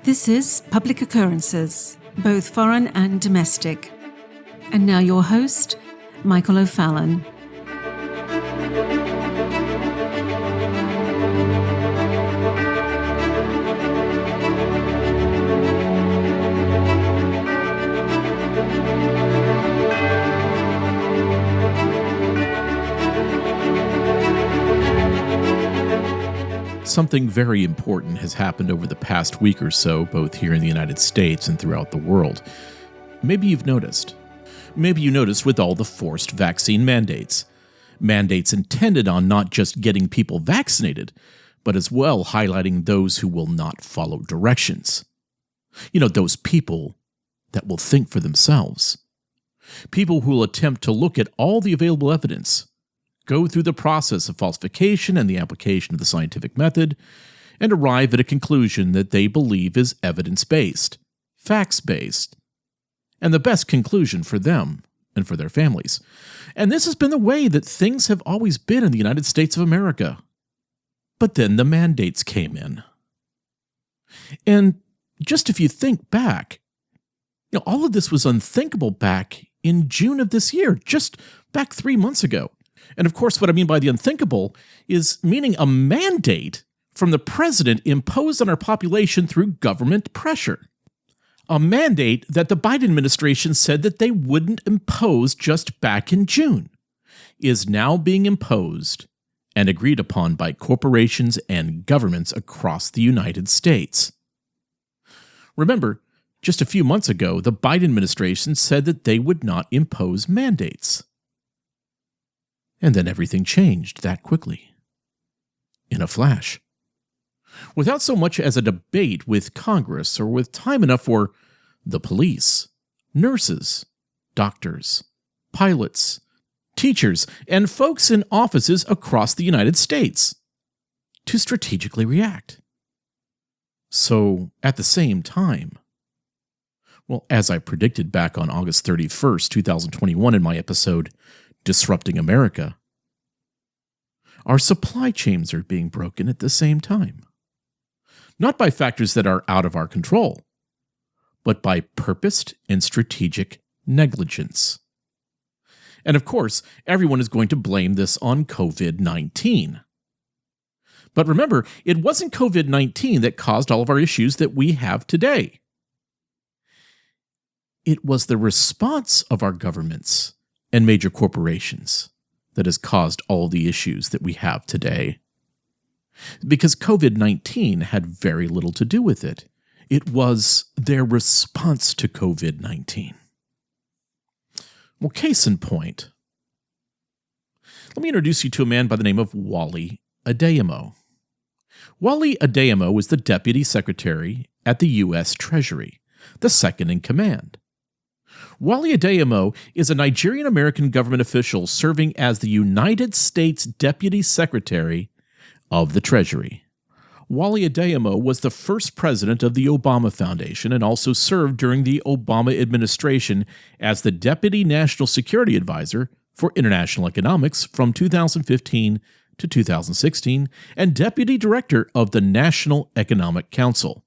This is Public Occurrences, both foreign and domestic. And now your host, Michael O'Fallon. Something very important has happened over the past week or so, both here in the United States and throughout the world. Maybe you've noticed. Maybe you noticed with all the forced vaccine mandates. Mandates intended on not just getting people vaccinated, but as well highlighting those who will not follow directions. You know, those people that will think for themselves. People who will attempt to look at all the available evidence, go through the process of falsification and the application of the scientific method, and arrive at a conclusion that they believe is evidence-based, facts-based, and the best conclusion for them and for their families. And this has been the way that things have always been in the United States of America. But then the mandates came in. And just if you think back, all of this was unthinkable back in June of this year, just back 3 months ago. And of course, what I mean by the unthinkable is meaning a mandate from the president imposed on our population through government pressure. A mandate that the Biden administration said that they wouldn't impose just back in June is now being imposed and agreed upon by corporations and governments across the United States. Remember, just a few months ago, the Biden administration said that they would not impose mandates. And then everything changed that quickly, in a flash. Without so much as a debate with Congress or with time enough for the police, nurses, doctors, pilots, teachers, and folks in offices across the United States to strategically react. So, at the same time, as I predicted back on August 31st, 2021 in my episode, Disrupting America, our supply chains are being broken at the same time. Not by factors that are out of our control, but by purposed and strategic negligence. And of course, everyone is going to blame this on COVID-19. But remember, it wasn't COVID-19 that caused all of our issues that we have today. It was the response of our governments and major corporations that has caused all the issues that we have today. Because COVID-19 had very little to do with it. It was their response to COVID-19. Well, case in point, let me introduce you to a man by the name of Wally Adeyemo. Wally Adeyemo was the Deputy Secretary at the U.S. Treasury, the second in command. Wally Adeyemo is a Nigerian-American government official serving as the United States Deputy Secretary of the Treasury. Wally Adeyemo was the first president of the Obama Foundation and also served during the Obama administration as the Deputy National Security Advisor for International Economics from 2015 to 2016 and Deputy Director of the National Economic Council.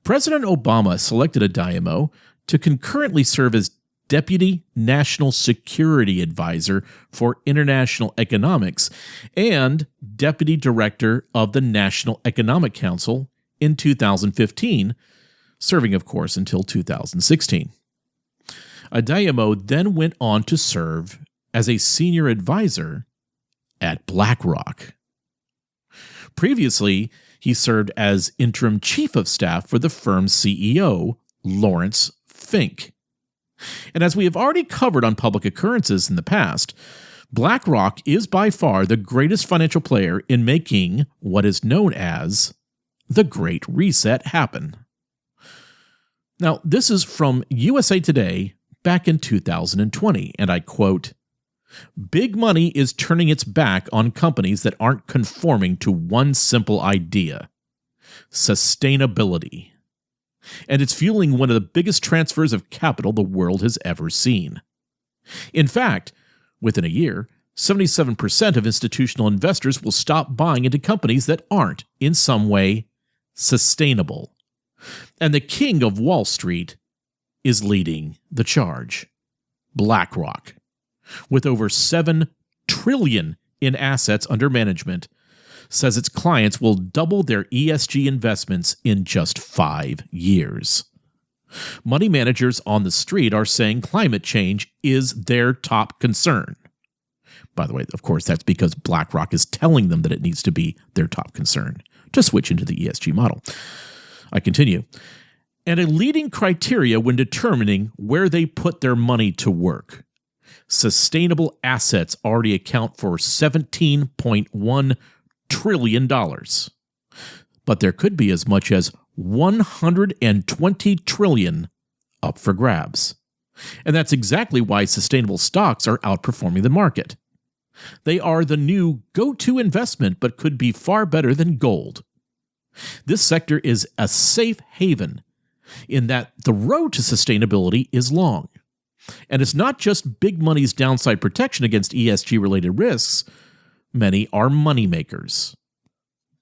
President Obama selected Adeyemo to concurrently serve as Deputy National Security Advisor for International Economics and Deputy Director of the National Economic Council in 2015, serving, of course, until 2016. Adeyemo then went on to serve as a senior advisor at BlackRock. Previously, he served as interim chief of staff for the firm's CEO, Lawrence Fink. And as we have already covered on Public Occurrences in the past, BlackRock is by far the greatest financial player in making what is known as the Great Reset happen. Now, this is from USA Today back in 2020, and I quote, "Big money is turning its back on companies that aren't conforming to one simple idea: sustainability. And it's fueling one of the biggest transfers of capital the world has ever seen. In fact, within a year, 77% of institutional investors will stop buying into companies that aren't, in some way, sustainable. And the king of Wall Street is leading the charge. BlackRock, with over $7 trillion in assets under management, says its clients will double their ESG investments in just 5 years. Money managers on the street are saying climate change is their top concern. By the way, of course, that's because BlackRock is telling them that it needs to be their top concern to switch into the ESG model. I continue. And a leading criteria when determining where they put their money to work. Sustainable assets already account for $17.1 trillion. But there could be as much as $120 trillion up for grabs. And that's exactly why sustainable stocks are outperforming the market. They are the new go-to investment, but could be far better than gold. This sector is a safe haven in that the road to sustainability is long. And it's not just big money's downside protection against ESG-related risks. Many are moneymakers.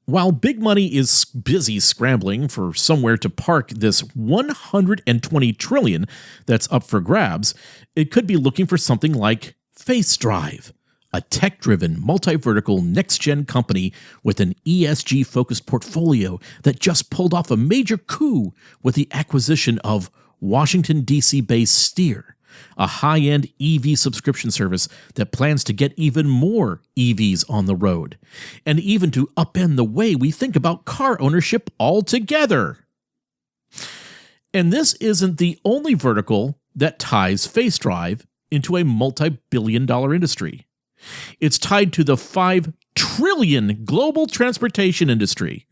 While big money is busy scrambling for somewhere to park this $120 trillion that's up for grabs, it could be looking for something like FaceDrive, a tech-driven, multi-vertical, next-gen company with an ESG-focused portfolio that just pulled off a major coup with the acquisition of Washington, D.C.-based Steer, a high-end EV subscription service that plans to get even more EVs on the road, and even to upend the way we think about car ownership altogether. And this isn't the only vertical that ties FaceDrive into a multi-billion-dollar industry. It's tied to the $5 trillion global transportation industry,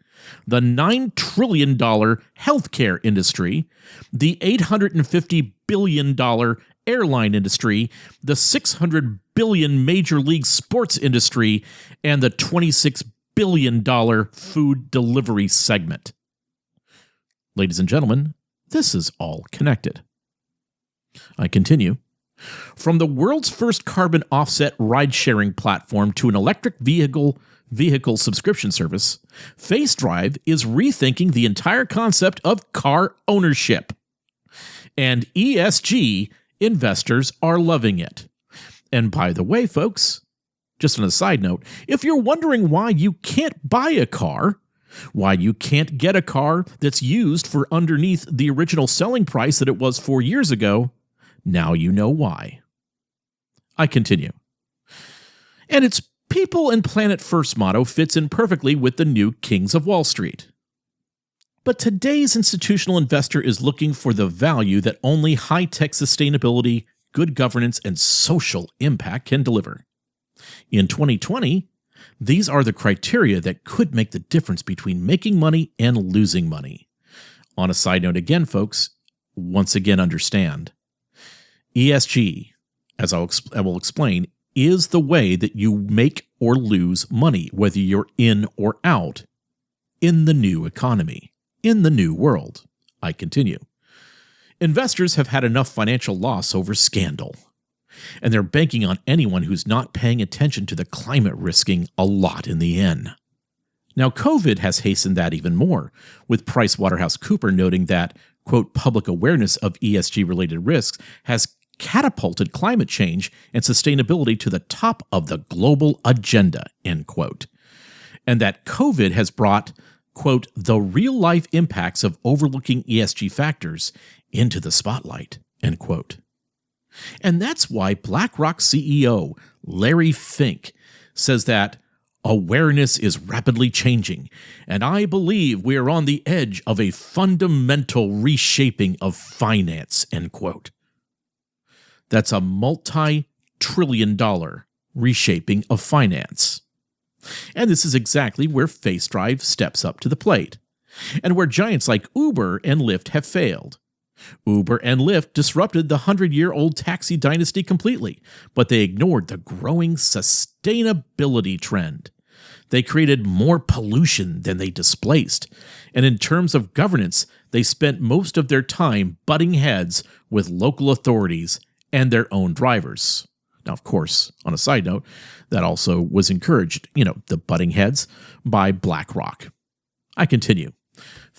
the $9 trillion healthcare industry, the $850 billion airline industry, the $600 billion major league sports industry, and the $26 billion food delivery segment. Ladies and gentlemen, this is all connected. I continue. From the world's first carbon offset ride-sharing platform to an electric vehicle subscription service, FaceDrive is rethinking the entire concept of car ownership. And ESG investors are loving it. And by the way, folks, just on a side note, if you're wondering why you can't buy a car, why you can't get a car that's used for underneath the original selling price that it was 4 years ago, now you know why. I continue. And its People and Planet First motto fits in perfectly with the new Kings of Wall Street. But today's institutional investor is looking for the value that only high-tech sustainability, good governance, and social impact can deliver. In 2020, these are the criteria that could make the difference between making money and losing money. On a side note again, folks, once again understand, ESG, as I will explain, is the way that you make or lose money, whether you're in or out, in the new economy, in the new world. I continue. Investors have had enough financial loss over scandal, and they're banking on anyone who's not paying attention to the climate risking a lot in the end. Now, COVID has hastened that even more, with PricewaterhouseCoopers noting that, quote, public awareness of ESG-related risks has catapulted climate change and sustainability to the top of the global agenda, end quote. And that COVID has brought, quote, the real-life impacts of overlooking ESG factors into the spotlight, end quote. And that's why BlackRock CEO Larry Fink says that awareness is rapidly changing, and I believe we are on the edge of a fundamental reshaping of finance, end quote. That's a multi-trillion-dollar reshaping of finance. And this is exactly where FaceDrive steps up to the plate, and where giants like Uber and Lyft have failed. Uber and Lyft disrupted the 100-year-old taxi dynasty completely, but they ignored the growing sustainability trend. They created more pollution than they displaced, and in terms of governance, they spent most of their time butting heads with local authorities and their own drivers. Now, of course, on a side note, that also was encouraged, the butting heads, by BlackRock. I continue.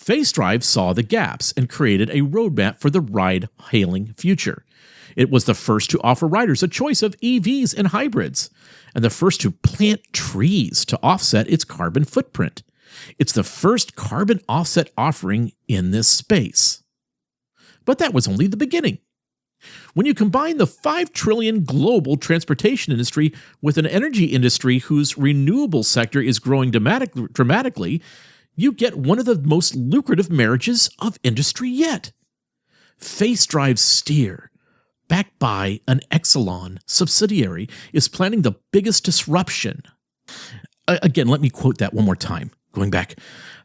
FaceDrive saw the gaps and created a roadmap for the ride-hailing future. It was the first to offer riders a choice of EVs and hybrids, and the first to plant trees to offset its carbon footprint. It's the first carbon offset offering in this space. But that was only the beginning. When you combine the $5 trillion global transportation industry with an energy industry whose renewable sector is growing dramatically, you get one of the most lucrative marriages of industry yet. FaceDrive Steer, backed by an Exelon subsidiary, is planning the biggest disruption. Again, let me quote that one more time. Going back.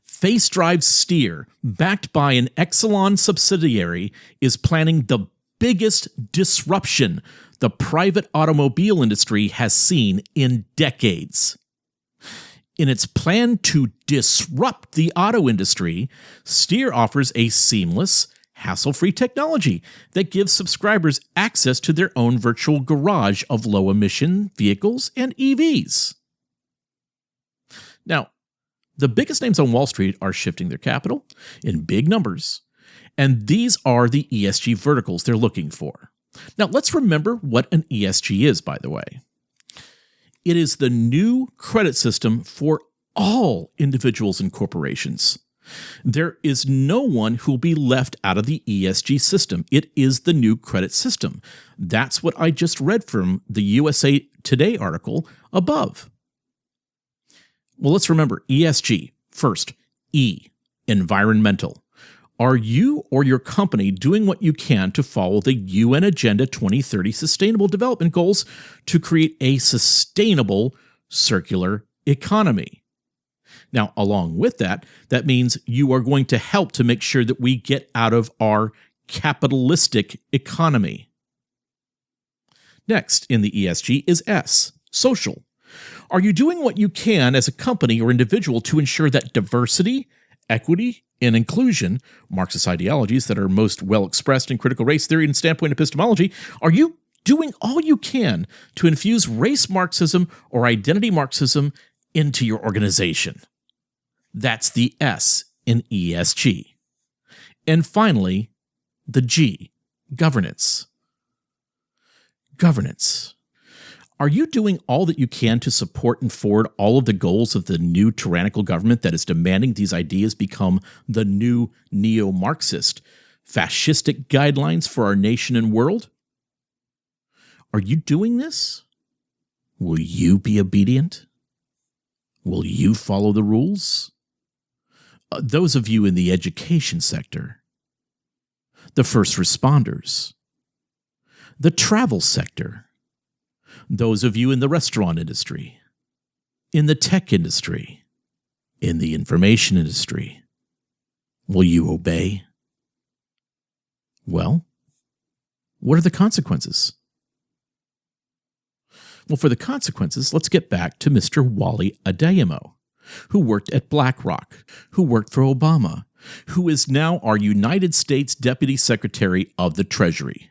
FaceDrive Steer, backed by an Exelon subsidiary, is planning the biggest disruption the private automobile industry has seen in decades. In its plan to disrupt the auto industry, Steer offers a seamless, hassle-free technology that gives subscribers access to their own virtual garage of low-emission vehicles and EVs. Now, the biggest names on Wall Street are shifting their capital in big numbers, and these are the ESG verticals they're looking for. Now, let's remember what an ESG is, by the way. It is the new credit system for all individuals and corporations. There is no one who will be left out of the ESG system. It is the new credit system. That's what I just read from the USA Today article above. Well, let's remember ESG. First, E, environmental. Are you or your company doing what you can to follow the UN Agenda 2030 Sustainable Development Goals to create a sustainable circular economy? Now, along with that, that means you are going to help to make sure that we get out of our capitalistic economy. Next in the ESG is S, social. Are you doing what you can as a company or individual to ensure that diversity, equity, and inclusion, Marxist ideologies that are most well expressed in critical race theory and standpoint epistemology, are you doing all you can to infuse race Marxism or identity Marxism into your organization? That's the S in ESG. And finally, the G, governance. Governance. Are you doing all that you can to support and forward all of the goals of the new tyrannical government that is demanding these ideas become the new neo-Marxist, fascistic guidelines for our nation and world? Are you doing this? Will you be obedient? Will you follow the rules? Those of you in the education sector, the first responders, the travel sector, those of you in the restaurant industry, in the tech industry, in the information industry, will you obey? Well, what are the consequences? Well, for the consequences, let's get back to Mr. Wally Adeyemo, who worked at BlackRock, who worked for Obama, who is now our United States Deputy Secretary of the Treasury.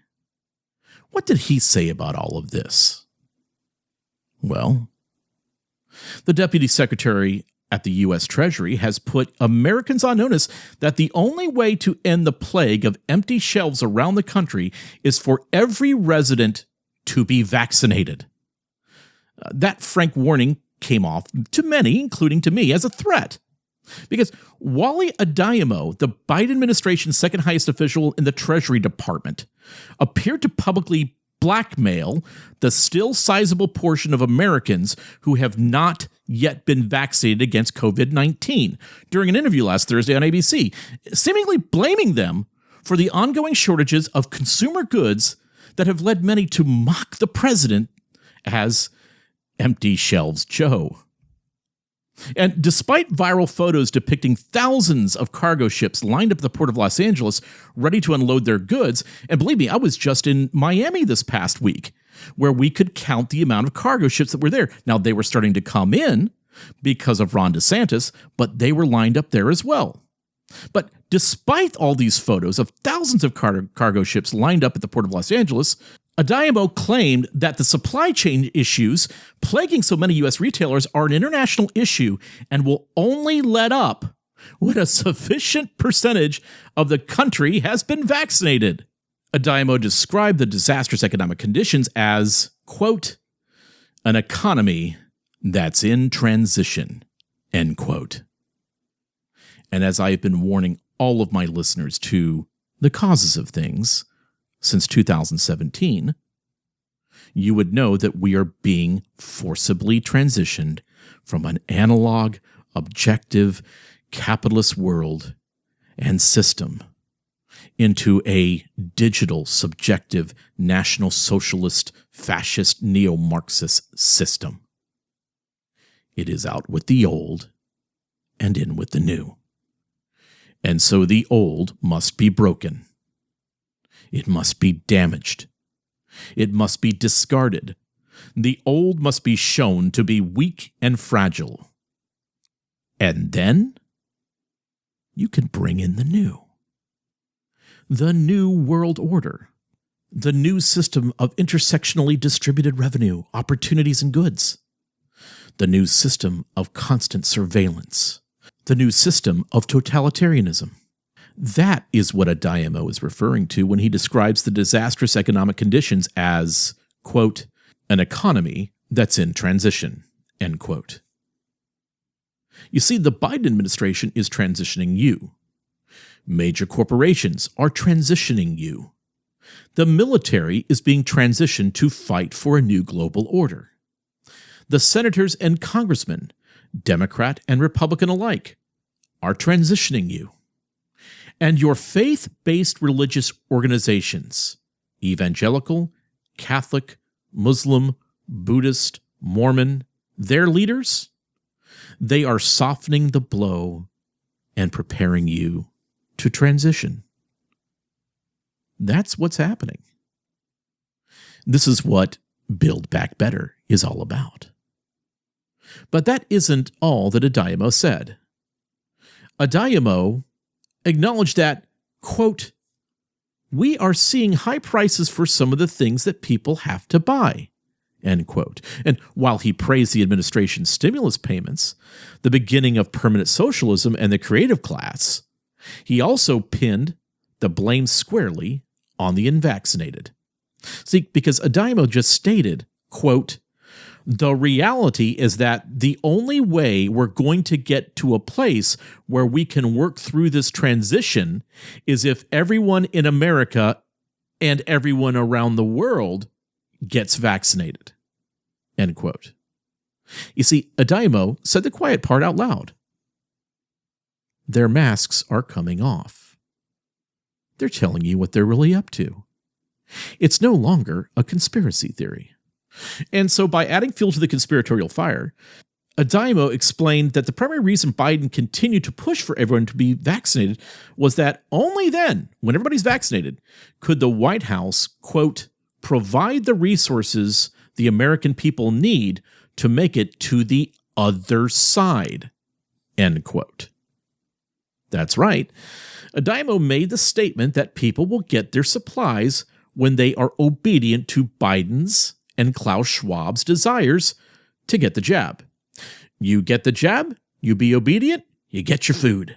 What did he say about all of this? Well, the Deputy Secretary at the U.S. Treasury has put Americans on notice that the only way to end the plague of empty shelves around the country is for every resident to be vaccinated. That frank warning came off to many, including to me, as a threat. Because Wally Adeyemo, the Biden administration's second highest official in the Treasury Department, appeared to publicly blackmail the still sizable portion of Americans who have not yet been vaccinated against COVID-19 during an interview last Thursday on ABC, seemingly blaming them for the ongoing shortages of consumer goods that have led many to mock the president as Empty Shelves Joe. And despite viral photos depicting thousands of cargo ships lined up at the port of Los Angeles ready to unload their goods, and believe me, I was just in Miami this past week, where we could count the amount of cargo ships that were there. Now, they were starting to come in because of Ron DeSantis, but they were lined up there as well. But despite all these photos of thousands of cargo ships lined up at the port of Los Angeles, Adeyemo claimed that the supply chain issues plaguing so many U.S. retailers are an international issue and will only let up when a sufficient percentage of the country has been vaccinated. Adeyemo described the disastrous economic conditions as, quote, an economy that's in transition, end quote. And as I have been warning all of my listeners to the causes of things since 2017, you would know that we are being forcibly transitioned from an analog, objective, capitalist world and system into a digital, subjective, national socialist, fascist, neo-Marxist system. It is out with the old and in with the new. And so the old must be broken. It must be damaged. It must be discarded. The old must be shown to be weak and fragile. And then you can bring in the new. The new world order. The new system of intersectionally distributed revenue, opportunities, and goods. The new system of constant surveillance. The new system of totalitarianism. That is what Adeyemo is referring to when he describes the disastrous economic conditions as, quote, an economy that's in transition, end quote. You see, the Biden administration is transitioning you. Major corporations are transitioning you. The military is being transitioned to fight for a new global order. The senators and congressmen, Democrat and Republican alike, are transitioning you. And your faith-based religious organizations, evangelical, Catholic, Muslim, Buddhist, Mormon, their leaders, they are softening the blow and preparing you to transition. That's what's happening. This is what Build Back Better is all about. But that isn't all that Adeyemo said. Adeyemo acknowledged that, quote, we are seeing high prices for some of the things that people have to buy, end quote. And while he praised the administration's stimulus payments, the beginning of permanent socialism and the creative class, he also pinned the blame squarely on the unvaccinated. See, because Adeyemo just stated, quote, the reality is that the only way we're going to get to a place where we can work through this transition is if everyone in America and everyone around the world gets vaccinated, end quote. You see, Adeyemo said the quiet part out loud. Their masks are coming off. They're telling you what they're really up to. It's no longer a conspiracy theory. And so by adding fuel to the conspiratorial fire, Adeyemo explained that the primary reason Biden continued to push for everyone to be vaccinated was that only then, when everybody's vaccinated, could the White House, quote, provide the resources the American people need to make it to the other side, end quote. That's right. Adeyemo made the statement that people will get their supplies when they are obedient to Biden's and Klaus Schwab's desires to get the jab. You get the jab, you be obedient, you get your food,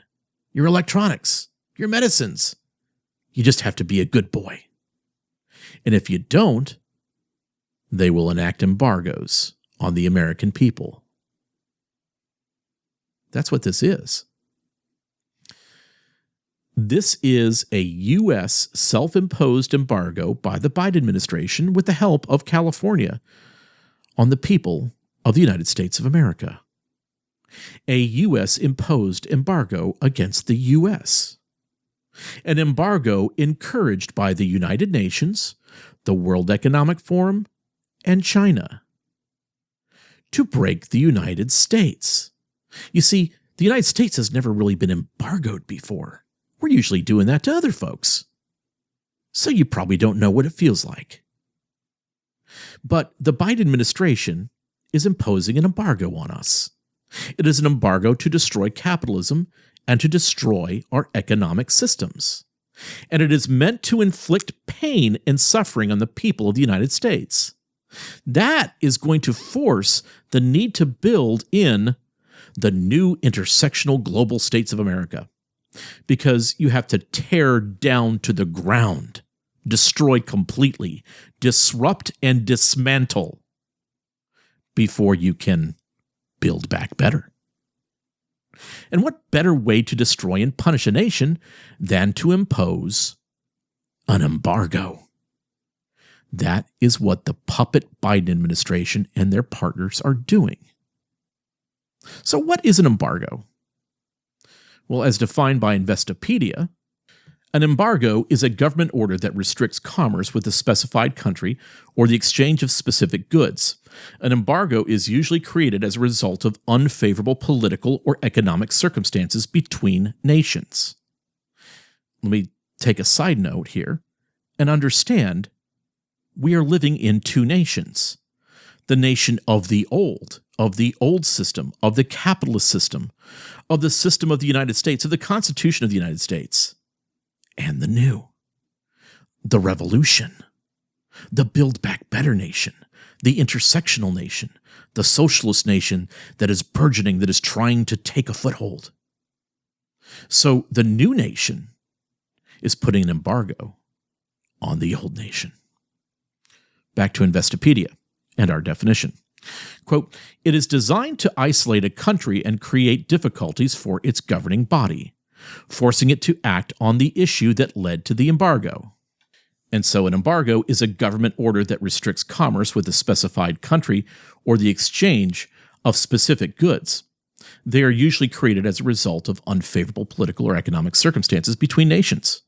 your electronics, your medicines. You just have to be a good boy. And if you don't, they will enact embargoes on the American people. That's what this is. This is a U.S. self-imposed embargo by the Biden administration with the help of California on the people of the United States of America. A U.S. imposed embargo against the U.S. An embargo encouraged by the United Nations, the World Economic Forum, and China to break the United States. You see, the United States has never really been embargoed before. We're usually doing that to other folks. So you probably don't know what it feels like. But the Biden administration is imposing an embargo on us. It is an embargo to destroy capitalism and to destroy our economic systems. And it is meant to inflict pain and suffering on the people of the United States. That is going to force the need to build in the new intersectional global states of America, because you have to tear down to the ground, destroy completely, disrupt and dismantle before you can build back better. And what better way to destroy and punish a nation than to impose an embargo? That is what the puppet Biden administration and their partners are doing. So what is an embargo? Well, as defined by Investopedia, an embargo is a government order that restricts commerce with a specified country or the exchange of specific goods. An embargo is usually created as a result of unfavorable political or economic circumstances between nations. Let me take a side note here and understand we are living in two nations. The nation of the old system, of the capitalist system, of the system of the United States, of the Constitution of the United States, and the new, the revolution, the Build Back Better nation, the intersectional nation, the socialist nation that is burgeoning, that is trying to take a foothold. So the new nation is putting an embargo on the old nation. Back to Investopedia and our definition. Quote, it is designed to isolate a country and create difficulties for its governing body, forcing it to act on the issue that led to the embargo. And so an embargo is a government order that restricts commerce with a specified country or the exchange of specific goods. They are usually created as a result of unfavorable political or economic circumstances between nations.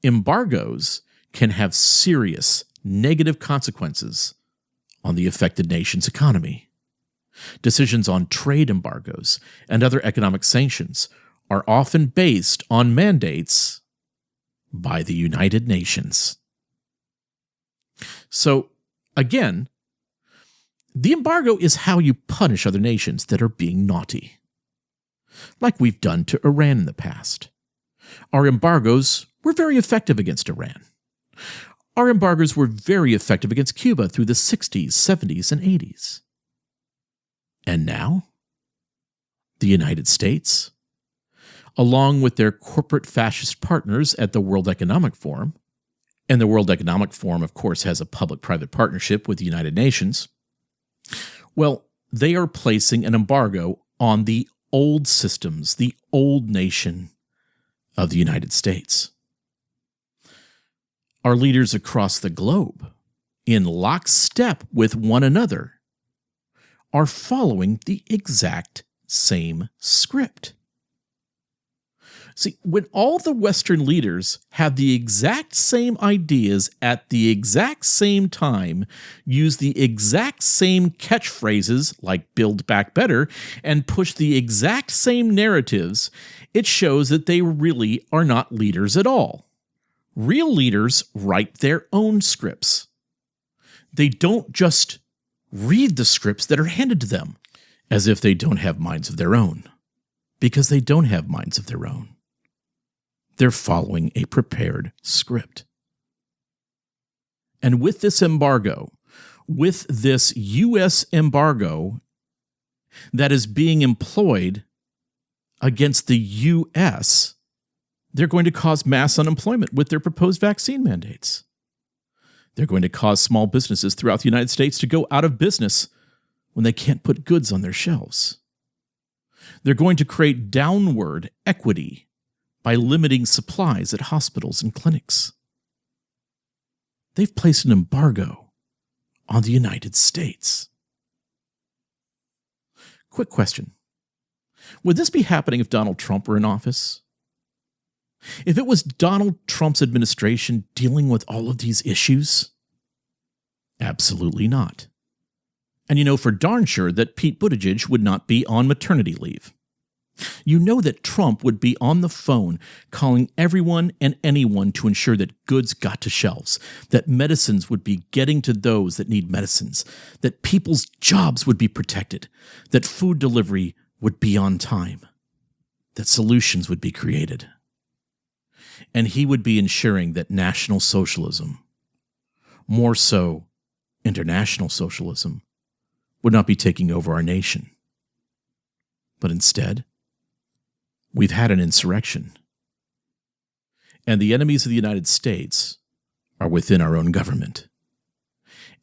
Embargoes can have serious negative consequences on the affected nation's economy. Decisions on trade embargoes and other economic sanctions are often based on mandates by the United Nations. So, again, the embargo is how you punish other nations that are being naughty, like we've done to Iran in the past. Our embargoes were very effective against Iran. Our embargoes were very effective against Cuba through the 60s, 70s, and 80s. And now, the United States, along with their corporate fascist partners at the World Economic Forum, and the World Economic Forum, of course, has a public-private partnership with the United Nations, well, they are placing an embargo on the old systems, the old nation of the United States. Our leaders across the globe, in lockstep with one another, are following the exact same script. See, when all the Western leaders have the exact same ideas at the exact same time, use the exact same catchphrases like Build Back Better, and push the exact same narratives, it shows that they really are not leaders at all. Real leaders write their own scripts. They don't just read the scripts that are handed to them as if they don't have minds of their own, because they don't have minds of their own. They're following a prepared script. And with this embargo, with this U.S. embargo that is being employed against the U.S., they're going to cause mass unemployment with their proposed vaccine mandates. They're going to cause small businesses throughout the United States to go out of business when they can't put goods on their shelves. They're going to create downward equity by limiting supplies at hospitals and clinics. They've placed an embargo on the United States. Quick question. Would this be happening if Donald Trump were in office? If it was Donald Trump's administration dealing with all of these issues? Absolutely not. And you know for darn sure that Pete Buttigieg would not be on maternity leave. You know that Trump would be on the phone calling everyone and anyone to ensure that goods got to shelves, that medicines would be getting to those that need medicines, that people's jobs would be protected, that food delivery would be on time, that solutions would be created. And he would be ensuring that National Socialism, more so international socialism, would not be taking over our nation. But instead, we've had an insurrection. And the enemies of the United States are within our own government.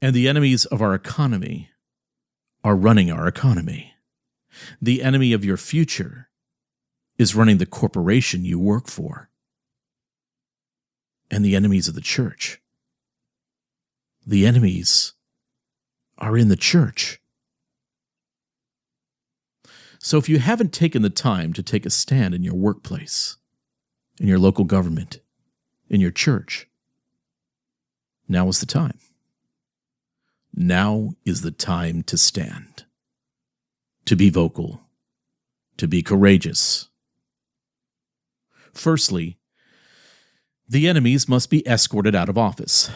And the enemies of our economy are running our economy. The enemy of your future is running the corporation you work for. And the enemies of the church, the enemies are in the church. So if you haven't taken the time to take a stand in your workplace, in your local government, in your church, now is the time. Now is the time to stand, to be vocal, to be courageous. Firstly, the enemies must be escorted out of office,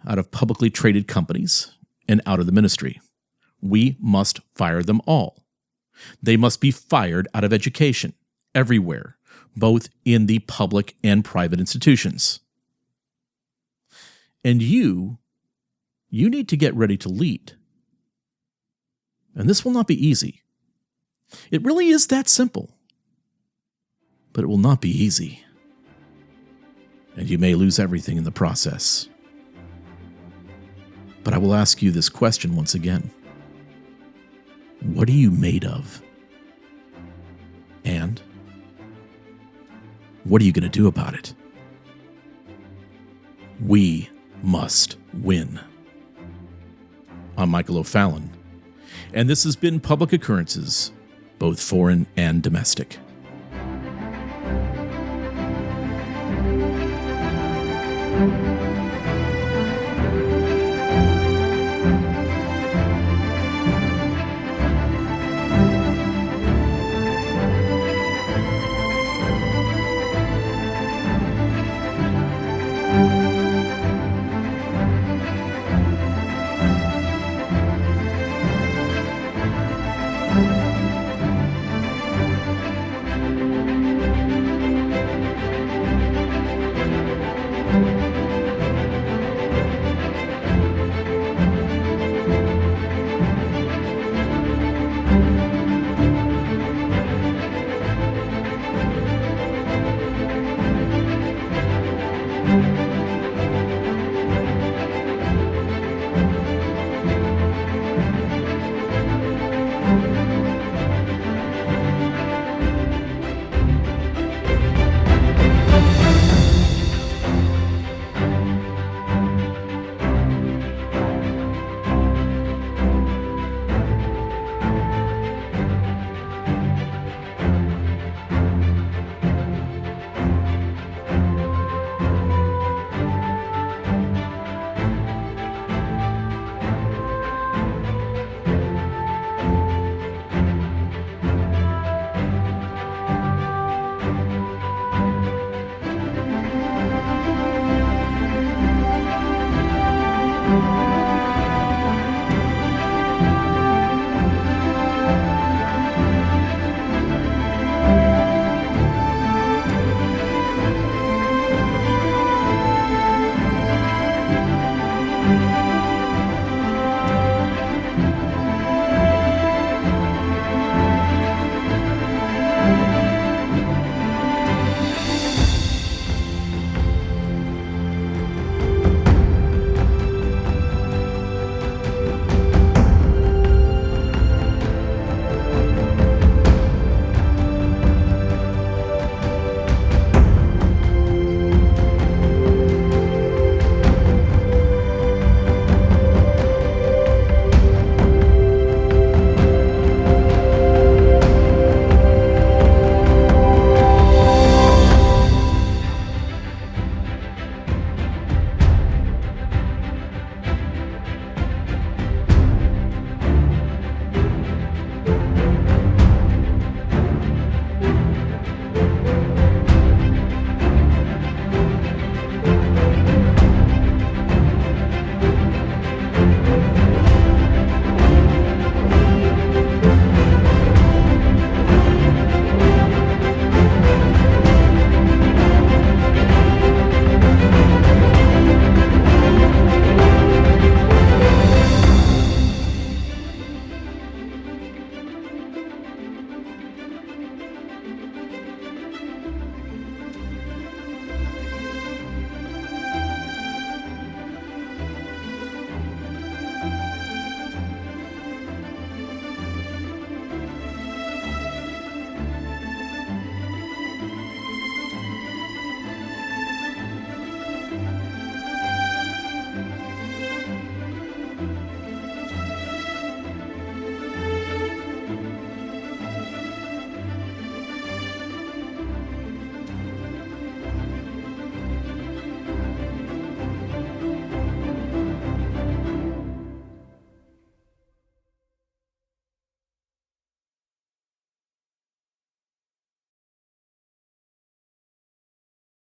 out of publicly traded companies, and out of the ministry. We must fire them all. They must be fired out of education, everywhere, both in the public and private institutions. And you need to get ready to lead. And this will not be easy. It really is that simple. But it will not be easy. And you may lose everything in the process. But I will ask you this question once again. What are you made of? And what are you going to do about it? We must win. I'm Michael O'Fallon, and this has been Public Occurrences, both foreign and domestic.